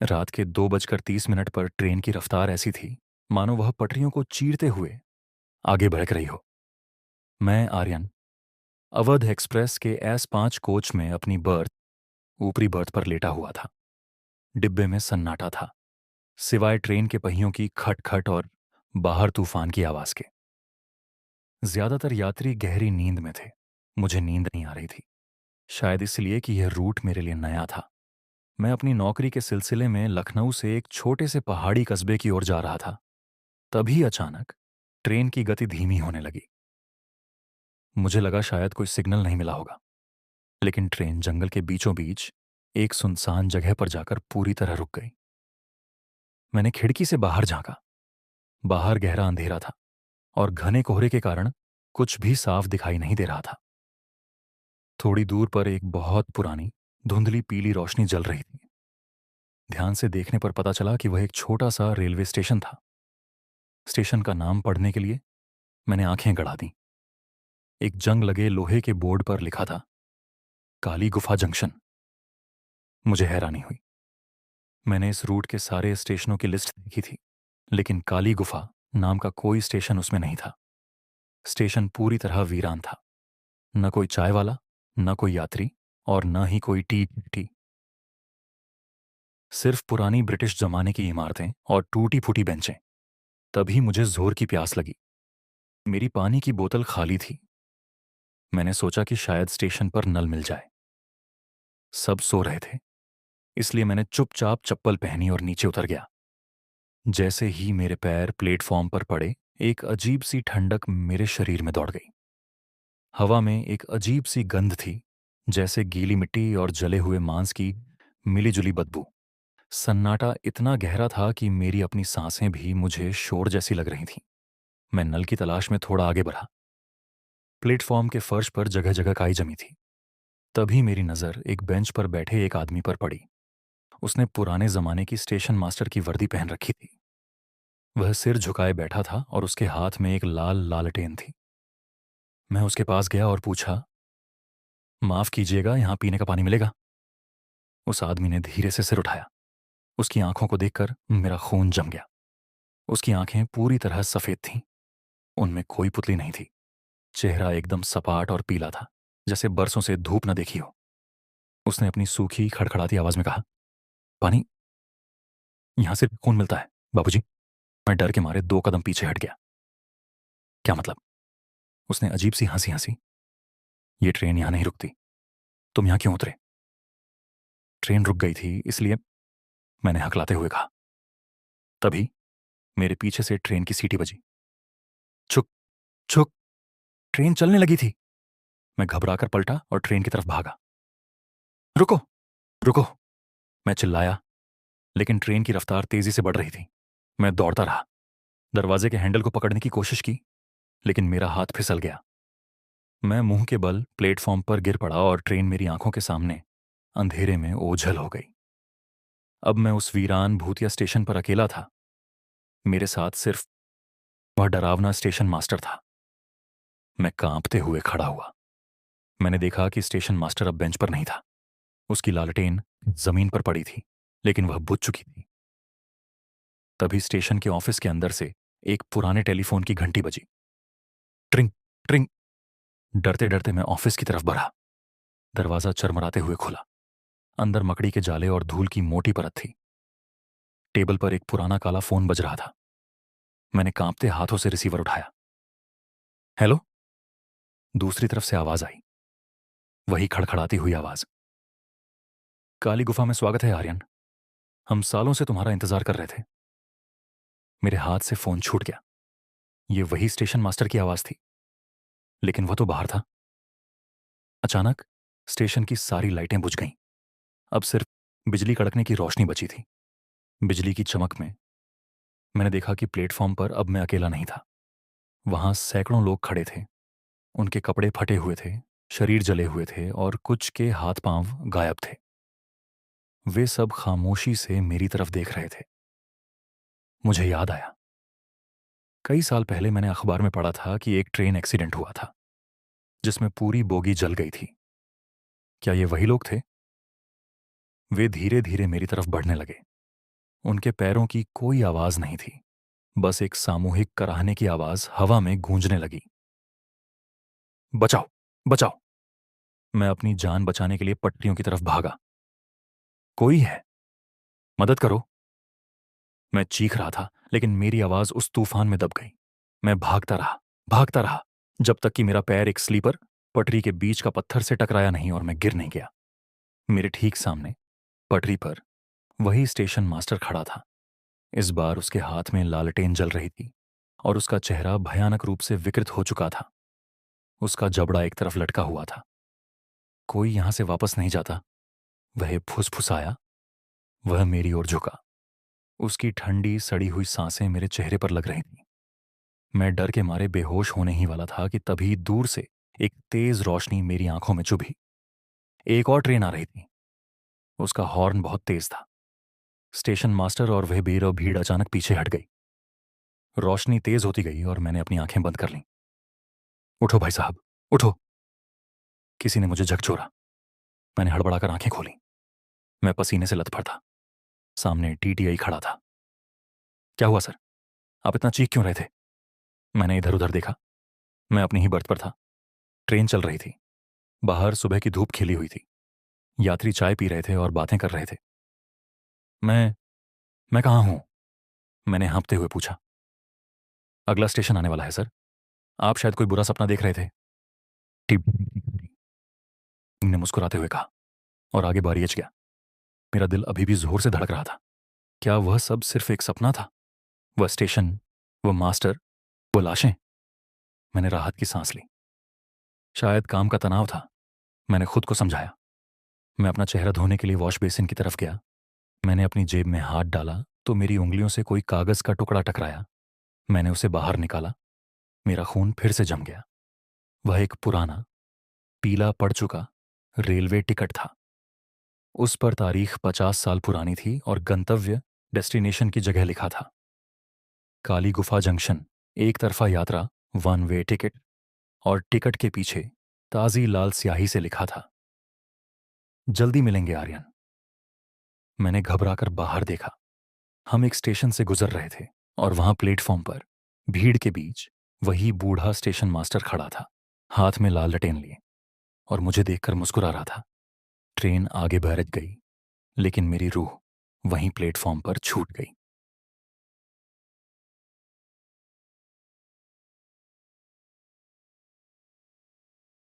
रात के 2:30 पर ट्रेन की रफ्तार ऐसी थी मानो वह पटरियों को चीरते हुए आगे बढ़ रही हो। मैं आर्यन अवध एक्सप्रेस के S5 कोच में अपनी बर्थ ऊपरी बर्थ पर लेटा हुआ था। डिब्बे में सन्नाटा था, सिवाय ट्रेन के पहियों की खटखट और बाहर तूफान की आवाज के। ज्यादातर यात्री गहरी नींद में थे। मुझे नींद नहीं आ रही थी, शायद इसलिए कि यह रूट मेरे लिए नया था। मैं अपनी नौकरी के सिलसिले में लखनऊ से एक छोटे से पहाड़ी कस्बे की ओर जा रहा था। तभी अचानक ट्रेन की गति धीमी होने लगी। मुझे लगा शायद कोई सिग्नल नहीं मिला होगा, लेकिन ट्रेन जंगल के बीचों बीच एक सुनसान जगह पर जाकर पूरी तरह रुक गई। मैंने खिड़की से बाहर झांका। बाहर गहरा अंधेरा था और घने कोहरे के कारण कुछ भी साफ दिखाई नहीं दे रहा था। थोड़ी दूर पर एक बहुत पुरानी धुंधली पीली रोशनी जल रही थी। ध्यान से देखने पर पता चला कि वह एक छोटा सा रेलवे स्टेशन था। स्टेशन का नाम पढ़ने के लिए मैंने आंखें गड़ा दी। एक जंग लगे लोहे के बोर्ड पर लिखा था, काली गुफा जंक्शन। मुझे हैरानी हुई। मैंने इस रूट के सारे स्टेशनों की लिस्ट देखी थी, लेकिन काली गुफा नाम का कोई स्टेशन उसमें नहीं था। स्टेशन पूरी तरह वीरान था। न कोई चाय वाला, न कोई यात्री और न ही कोई टी टी। सिर्फ पुरानी ब्रिटिश जमाने की इमारतें और टूटी फूटी बेंचें। तभी मुझे जोर की प्यास लगी। मेरी पानी की बोतल खाली थी। मैंने सोचा कि शायद स्टेशन पर नल मिल जाए। सब सो रहे थे, इसलिए मैंने चुपचाप चप्पल पहनी और नीचे उतर गया। जैसे ही मेरे पैर प्लेटफॉर्म पर पड़े, एक अजीब सी ठंडक मेरे शरीर में दौड़ गई। हवा में एक अजीब सी गंध थी, जैसे गीली मिट्टी और जले हुए मांस की मिलीजुली बदबू। सन्नाटा इतना गहरा था कि मेरी अपनी सांसें भी मुझे शोर जैसी लग रही थीं। मैं नल की तलाश में थोड़ा आगे बढ़ा। प्लेटफॉर्म के फर्श पर जगह जगह काई जमी थी। तभी मेरी नज़र एक बेंच पर बैठे एक आदमी पर पड़ी। उसने पुराने जमाने की स्टेशन मास्टर की वर्दी पहन रखी थी। वह सिर झुकाए बैठा था और उसके हाथ में एक लाल लालटेन थी। मैं उसके पास गया और पूछा, माफ कीजिएगा, यहां पीने का पानी मिलेगा? उस आदमी ने धीरे से सिर उठाया। उसकी आंखों को देखकर मेरा खून जम गया। उसकी आंखें पूरी तरह सफेद थीं। उनमें कोई पुतली नहीं थी। चेहरा एकदम सपाट और पीला था, जैसे बरसों से धूप न देखी हो। उसने अपनी सूखी खड़खड़ाती आवाज में कहा, पानी? यहां सिर्फ खून मिलता है बाबूजी। मैं डर के मारे 2 कदम पीछे हट गया। क्या मतलब? उसने अजीब सी हंसी हंसी। ये ट्रेन यहां नहीं रुकती। तुम यहां क्यों उतरे? ट्रेन रुक गई थी इसलिए, मैंने हकलाते हुए कहा। तभी मेरे पीछे से ट्रेन की सीटी बजी। छुक छुक, ट्रेन चलने लगी थी। मैं घबराकर पलटा और ट्रेन की तरफ भागा। रुको रुको, मैं चिल्लाया, लेकिन ट्रेन की रफ्तार तेजी से बढ़ रही थी। मैं दौड़ता रहा। दरवाजे के हैंडल को पकड़ने की कोशिश की, लेकिन मेरा हाथ फिसल गया। मैं मुंह के बल प्लेटफॉर्म पर गिर पड़ा और ट्रेन मेरी आंखों के सामने अंधेरे में ओझल हो गई। अब मैं उस वीरान भूतिया स्टेशन पर अकेला था। मेरे साथ सिर्फ वह डरावना स्टेशन मास्टर था। मैं कांपते हुए खड़ा हुआ। मैंने देखा कि स्टेशन मास्टर अब बेंच पर नहीं था। उसकी लालटेन जमीन पर पड़ी थी, लेकिन वह बुझ चुकी थी। तभी स्टेशन के ऑफिस के अंदर से एक पुराने टेलीफोन की घंटी बजी। ट्रिंग ट्रिंग। डरते डरते मैं ऑफिस की तरफ बढ़ा। दरवाजा चरमराते हुए खुला। अंदर मकड़ी के जाले और धूल की मोटी परत थी। टेबल पर एक पुराना काला फोन बज रहा था। मैंने कांपते हाथों से रिसीवर उठाया। हेलो? दूसरी तरफ से आवाज आई, वही खड़खड़ाती हुई आवाज। काली गुफा में स्वागत है आर्यन। हम सालों से तुम्हारा इंतजार कर रहे थे। मेरे हाथ से फोन छूट गया। ये वही स्टेशन मास्टर की आवाज थी, लेकिन वह तो बाहर था। अचानक स्टेशन की सारी लाइटें बुझ गईं। अब सिर्फ बिजली कड़कने की रोशनी बची थी। बिजली की चमक में मैंने देखा कि प्लेटफॉर्म पर अब मैं अकेला नहीं था। वहां सैकड़ों लोग खड़े थे। उनके कपड़े फटे हुए थे, शरीर जले हुए थे और कुछ के हाथ पांव गायब थे। वे सब खामोशी से मेरी तरफ देख रहे थे। मुझे याद आया, कई साल पहले मैंने अखबार में पढ़ा था कि एक ट्रेन एक्सीडेंट हुआ था, जिसमें पूरी बोगी जल गई थी। क्या ये वही लोग थे? वे धीरे धीरे मेरी तरफ बढ़ने लगे। उनके पैरों की कोई आवाज नहीं थी, बस एक सामूहिक कराहने की आवाज हवा में गूंजने लगी। बचाओ, बचाओ! मैं अपनी जान बचाने के लिए पटरियों की तरफ भागा। कोई है, मदद करो! मैं चीख रहा था, लेकिन मेरी आवाज उस तूफान में दब गई। मैं भागता रहा, जब तक कि मेरा पैर एक स्लीपर पटरी के बीच का पत्थर से टकराया नहीं और मैं गिर नहीं गया। मेरे ठीक सामने पटरी पर वही स्टेशन मास्टर खड़ा था। इस बार उसके हाथ में लालटेन जल रही थी और उसका चेहरा भयानक रूप से विकृत हो चुका था। उसका जबड़ा एक तरफ लटका हुआ था। कोई यहां से वापस नहीं जाता, वह फुसफुसाया। वह मेरी ओर झुका। उसकी ठंडी सड़ी हुई सांसें मेरे चेहरे पर लग रही थीं। मैं डर के मारे बेहोश होने ही वाला था कि तभी दूर से एक तेज रोशनी मेरी आंखों में चुभी। एक और ट्रेन आ रही थी। उसका हॉर्न बहुत तेज था। स्टेशन मास्टर और वह बेरव भीड़ अचानक पीछे हट गई। रोशनी तेज होती गई और मैंने अपनी आंखें बंद कर लीं। उठो भाई साहब, उठो! किसी ने मुझे झकझोरा। मैंने हड़बड़ाकर आंखें खोली। मैं पसीने से लथपथ था। सामने टीटीआई खड़ा था। क्या हुआ सर? आप इतना चीख क्यों रहे थे? मैंने इधर उधर देखा। मैं अपनी ही बर्थ पर था। ट्रेन चल रही थी। बाहर सुबह की धूप खिली हुई थी। यात्री चाय पी रहे थे और बातें कर रहे थे। मैं मैं कहाँ हूं? मैंने हाँफते हुए पूछा। अगला स्टेशन आने वाला है सर। आप शायद कोई बुरा सपना देख रहे थे। टिप ने मुस्कुराते हुए कहा और आगे बारियच गया। मेरा दिल अभी भी जोर से धड़क रहा था। क्या वह सब सिर्फ एक सपना था? वह स्टेशन, वह मास्टर, वो लाशें? मैंने राहत की सांस ली। शायद काम का तनाव था, मैंने खुद को समझाया। मैं अपना चेहरा धोने के लिए वॉश बेसिन की तरफ गया। मैंने अपनी जेब में हाथ डाला तो मेरी उंगलियों से कोई कागज का टुकड़ा टकराया। मैंने उसे बाहर निकाला। मेरा खून फिर से जम गया। वह एक पुराना, पीला पड़ चुका रेलवे टिकट था। उस पर तारीख 50 साल पुरानी थी और गंतव्य, डेस्टिनेशन की जगह लिखा था। काली गुफा जंक्शन, एक तरफा यात्रा, वन वे टिकट। और टिकट के पीछे ताजी लाल स्याही से लिखा था, जल्दी मिलेंगे आर्यन। मैंने घबराकर बाहर देखा। हम एक स्टेशन से गुजर रहे थे और वहां प्लेटफॉर्म पर भीड़ के बीच वही बूढ़ा स्टेशन मास्टर खड़ा था, हाथ में लाल लटेन लिए, और मुझे देखकर मुस्कुरा रहा था। ट्रेन आगे बरज गई, लेकिन मेरी रूह वहीं प्लेटफॉर्म पर छूट गई।